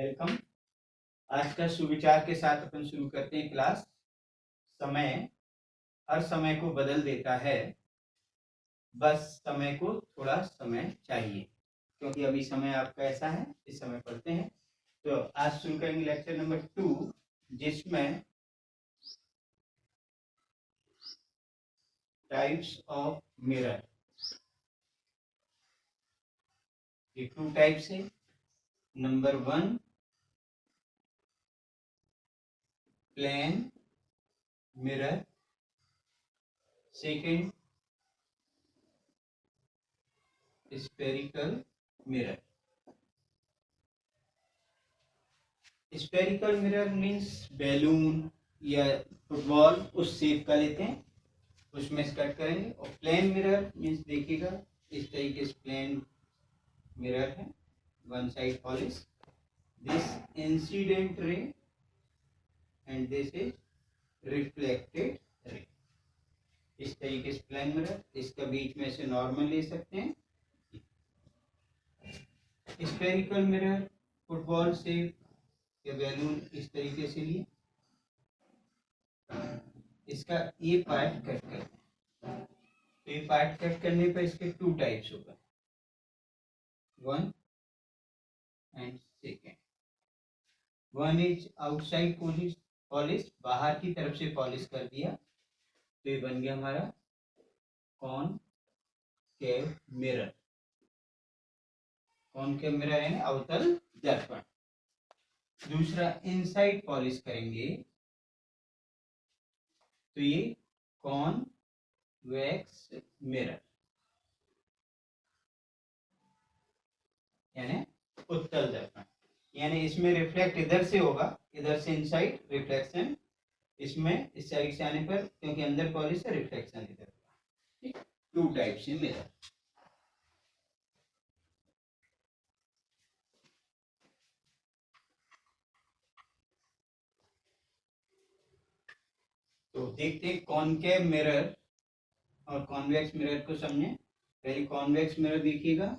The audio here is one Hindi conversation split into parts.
वेलकम। आज का सुविचार के साथ अपन शुरू करते हैं क्लास। समय हर समय को बदल देता है, बस समय को थोड़ा समय चाहिए। क्योंकि अभी समय आपका ऐसा है, इस समय पढ़ते हैं। तो आज शुरू करेंगे लेक्चर नंबर 2, जिसमें टाइप्स ऑफ मिरर। ये 2 टाइप्स है। Number 1 plane mirror, second spherical mirror. Spherical mirror means balloon या फुटबॉल उस शेप का लेते हैं, उसमें से कट करेंगे। और प्लेन मिरर मीन्स देखिएगा इस तरीके से प्लेन मिरर है, one side polish, this incident ray and this is reflected ray. इस तरीके से प्लेन मिरर, इसका बीच में से नॉर्मल ले सकते हैं। स्फेरिकल मिरर फुटबॉल शेप या बैलून इस तरीके से लिए, इसका ये पार्ट कट करते हैं। तो ये पार्ट कट करने पर इसके 2 टाइप्स होगा, 1 and second. 1 is outside polish, बाहर की तरफ से पॉलिश कर दिया, तो ये बन गया हमारा कॉनकेव मिरर। कॉनकेव मिरर यानी अवतल दर्पण। दूसरा इनसाइड पॉलिश करेंगे, तो ये कॉन्वेक्स मिरर यानी उत्तल दर्पण। यानी इसमें रिफ्लेक्ट इधर से होगा, इधर से इनसाइड रिफ्लेक्शन इसमें इस साइड से आने पर, क्योंकि अंदर पॉलिश है, रिफ्लेक्शन इधर होगा। 2 टाइप से मिरर। तो देखते हैं कॉनकेव मिरर और कॉन्वेक्स मिरर को समझें। पहले कॉन्वेक्स मिरर देखिएगा,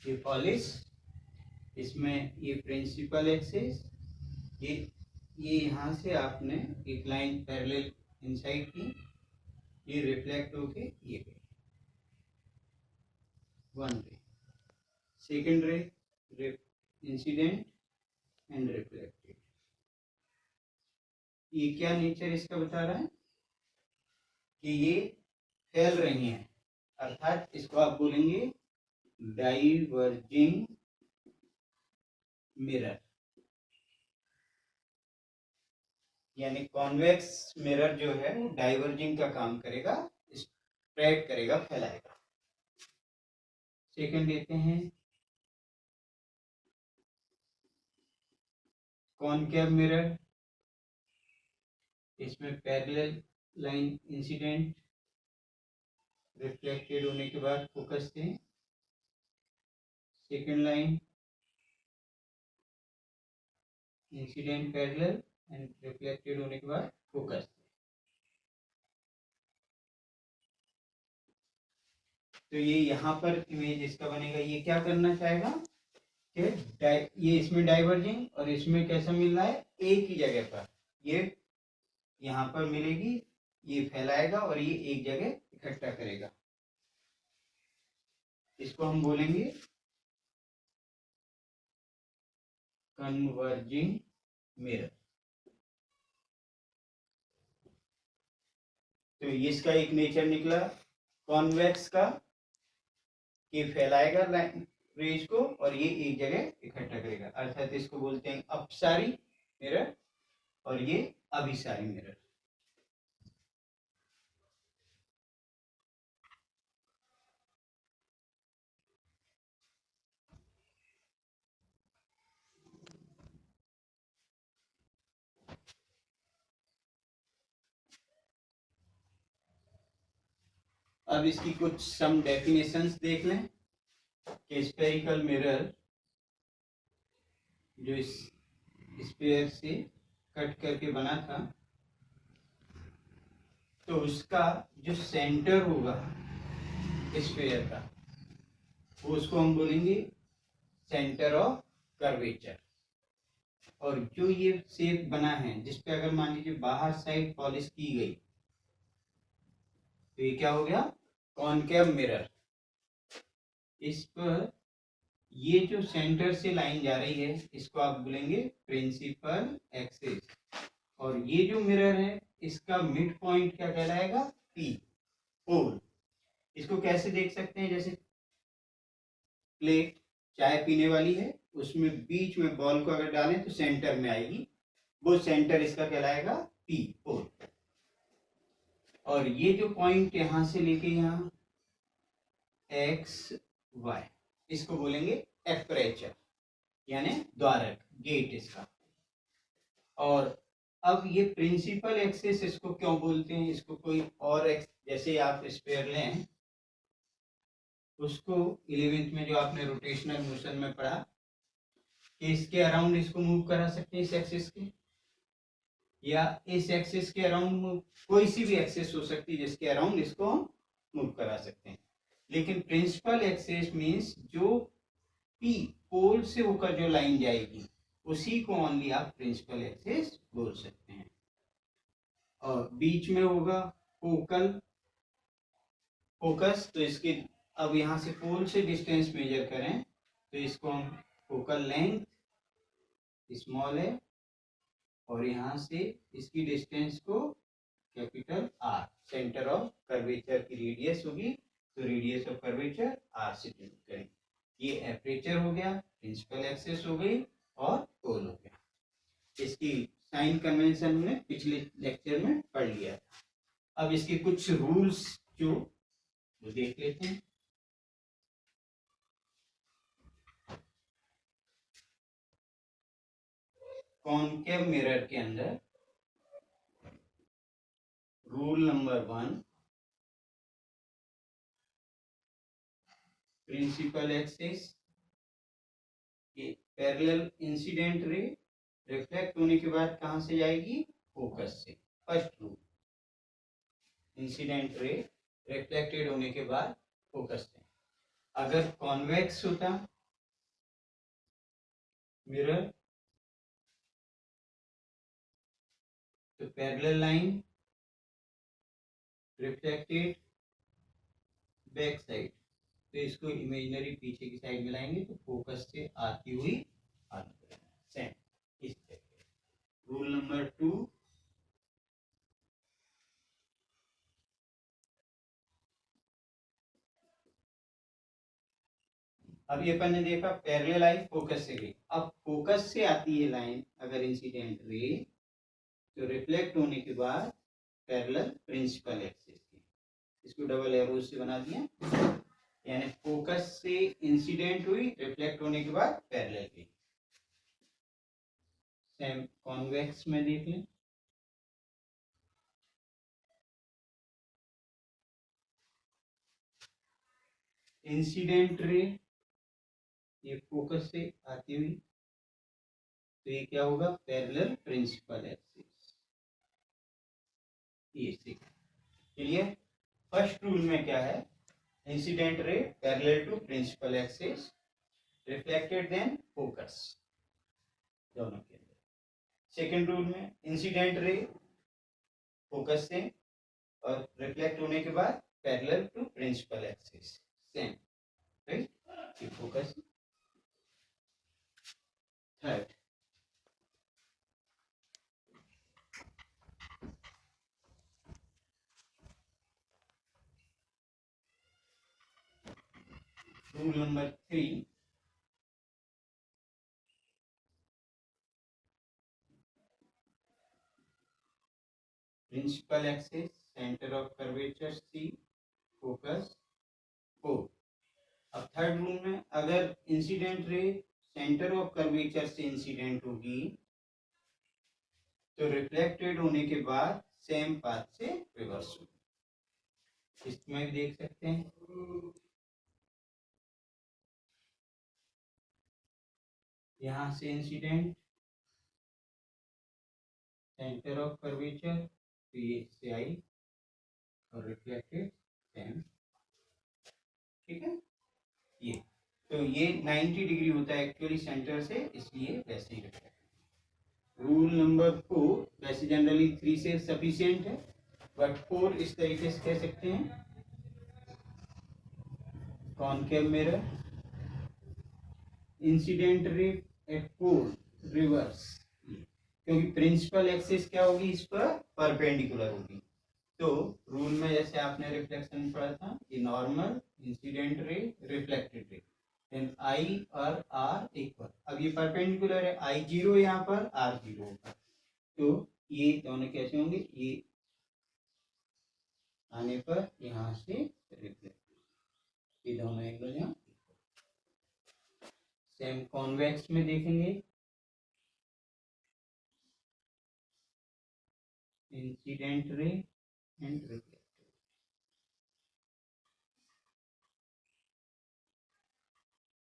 ये पॉलिश, इसमें ये प्रिंसिपल एक्सिस, ये यहां से आपने एक लाइन पैरेलल इनसाइड की, ये रिफ्लेक्ट होके ये गई 1 रे, second ray incident and reflected. ये क्या नेचर इसका बता रहा है कि ये फैल रही हैं, अर्थात इसको आप बोलेंगे डाइवर्जिंग मिरर। यानी कॉन्वेक्स मिरर जो है वो डाइवर्जिंग का काम करेगा, स्प्रेड करेगा, फैलाएगा। सेकंड देते हैं कॉनकेव मिरर, इसमें पैरेलल लाइन इंसिडेंट रिफ्लेक्टेड होने के बाद फोकस थे, second line incident parallel and reflected होने के बाद फोकस। तो ये यहाँ पर इमेज इसका बनेगा। ये क्या करना चाहेगा कि ये इसमें डाइवर्जिंग और इसमें कैसा मिल रहा है, एक ही जगह पर ये यहाँ पर मिलेगी, ये फैलाएगा और ये एक जगह इकट्ठा करेगा। इसको हम बोलेंगे कन्वर्जिंग मिरर। तो इसका एक नेचर निकला कॉन्वेक्स का, ये फैलाएगा रेज को और ये एक जगह इकट्ठा करेगा, अर्थात इसको बोलते हैं अपसारी मिरर और ये अभिसारी मिरर। अब इसकी कुछ सम डेफिनेशंस देख लें कि स्फेरिकल मिरर जो इस स्फीयर से कट करके बना था, तो उसका जो सेंटर होगा स्फीयर का, वो उसको हम बोलेंगे सेंटर ऑफ कर्वेचर। और जो ये शेप बना है जिसपे अगर मान लीजिए बाहर साइड पॉलिश की गई तो ये क्या हो गया, कॉनकेव मिरर। इस पर ये जो सेंटर से लाइन जा रही है इसको आप बोलेंगे प्रिंसिपल एक्सिस। और ये जो मिरर है इसका मिड पॉइंट क्या कहलाएगा, पी, पोल। इसको कैसे देख सकते हैं, जैसे प्लेट चाय पीने वाली है, उसमें बीच में बॉल को अगर डालें तो सेंटर में आएगी, वो सेंटर इसका कहलाएगा पी, पोल। और ये जो पॉइंट यहां से लेके यहां एक्स वाई, इसको बोलेंगे एपरेचर यानी द्वारक, गेट इसका। और अब ये प्रिंसिपल एक्सिस इसको क्यों बोलते हैं, इसको कोई और जैसे आप स्फीयर लें, उसको 11th में जो आपने रोटेशनल मोशन में पढ़ा कि इसके अराउंड इसको मूव करा सकते हैं, इस एक्सिस के, या इस एक्सिस के अराउंड कोई सी भी एक्सिस हो सकती है जिसके अराउंड इसको हम मूव करा सकते हैं। लेकिन प्रिंसिपल एक्सिस मींस जो पी, पोल से होकर जो लाइन जाएगी उसी को ओनली आप प्रिंसिपल एक्सिस बोल सकते हैं। और बीच में होगा फोकल फोकस, तो इसके अब यहाँ से पोल से डिस्टेंस मेजर करें तो इसको हम फोकल लेंथ स्मॉल है, और यहाँ से इसकी डिस्टेंस को capital R, centre of curvature की रेडियस होगी तो रेडियस ऑफ कर्वेचर आर से डिनोट करें। ये एपरेचर हो गया, प्रिंसिपल एक्सिस हो गई और पोल हो गया। इसकी साइन कन्वेंशन में पिछले लेक्चर में पढ़ लिया था। अब इसके कुछ रूल्स जो देख लेते हैं। कॉनकेव मिरर के अंदर rule number 1, principal axis parallel incident ray reflect होने के बाद कहां से जाएगी, फोकस से। First rule, incident ray reflected होने के बाद फोकस से। अगर कॉन्वेक्स होता मिरर तो parallel line reflected back side, तो इसको इमेजिनरी पीछे की साइड में लाएंगे तो फोकस से आती हुई आगे सेम इस तरह। रूल नंबर 2, अब ये अपन ने देखा पैरेलल लाइन फोकस से गई, अब फोकस से आती है लाइन अगर इंसिडेंट रे तो रिफ्लेक्ट होने के बाद पैरेलल प्रिंसिपल एक्सिस की, इसको डबल एरो से बना दिया, यानी फोकस से इंसिडेंट हुई, रिफ्लेक्ट होने के बाद पैरेलल गई। सेम कॉन्वेक्स में देख लें, इंसिडेंट रे ये फोकस से आती हुई तो ये क्या होगा, पैरेलल प्रिंसिपल एक्सिस। ये क्लियर। फर्स्ट रूल में क्या है, incident ray parallel to principal axis, reflected then focus, दोनों के अंदर। सेकेंड रूल में इंसिडेंट रे फोकस से और रिफ्लेक्ट होने के बाद parallel to principal axis, same, right, focus. Third, rule number 3, principal axis, centre of curvature C, focus O। अब थर्ड रूल में अगर incident ray centre of curvature से इंसिडेंट होगी तो रिफ्लेक्टेड होने के बाद सेम पाथ से रिवर्स होगी। इसमें भी देख सकते हैं, यहां से इंसिडेंट सेंटर ऑफ कर्वेचर तो ये इससे आई और रिफ्लेक्टेड सेम, ठीक है। ये तो ये 90 डिग्री होता है एक्चुअली सेंटर से, इसलिए वैसे ही रखा है। रूल नंबर 4, वैसे जनरली 3 से सफिशिएंट है, बट 4 इस तरीके से कह सकते हैं। Concave mirror, incident ray at core reverse, क्योंकि प्रिंसिपल एक्सिस क्या होगी इस पर, परपेंडिकुलर होगी। तो रूल में जैसे आपने रिफ्लेक्शन पढ़ा था, ये normal, incident ray, reflected ray, then I और आर इक्वल। अब ये परपेंडिकुलर है, आई 0 यहाँ पर, आर 0 होगा, तो ये दोनों कैसे होंगे, ये आने पर यहाँ से रिफ्लेक्ट, ये दोनों एंगल यहाँ। सेम कॉन्वेक्स में देखेंगे, इंसिडेंट रे एंड रिफ्लेक्टेड,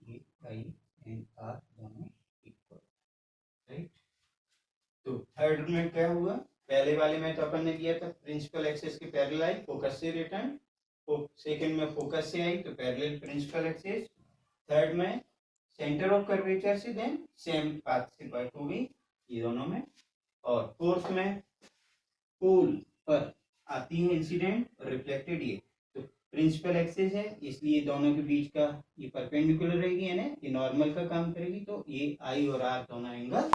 ये आई एंड आर दोनों इक्वल, राइट। तो थर्ड में क्या हुआ, पहले वाले में तो अपन ने किया था प्रिंसिपल एक्सिस के पैरेलल आई, फोकस से रिटर्न, सेकंड में फोकस से आई तो पैरेलल प्रिंसिपल एक्सिस, थर्ड में सेंटर ऑफ कर्वेचर से देन सेम पाथ से कट हो गई ये दोनों में, और फोर्थ में पोल पर आती है इंसिडेंट रिफ्लेक्टेड, ये तो प्रिंसिपल एक्सिस है इसलिए दोनों के बीच का ये परपेंडिकुलर रहेगी, यानी ये नॉर्मल का काम करेगी, तो ये आई और आर दोनों एंगल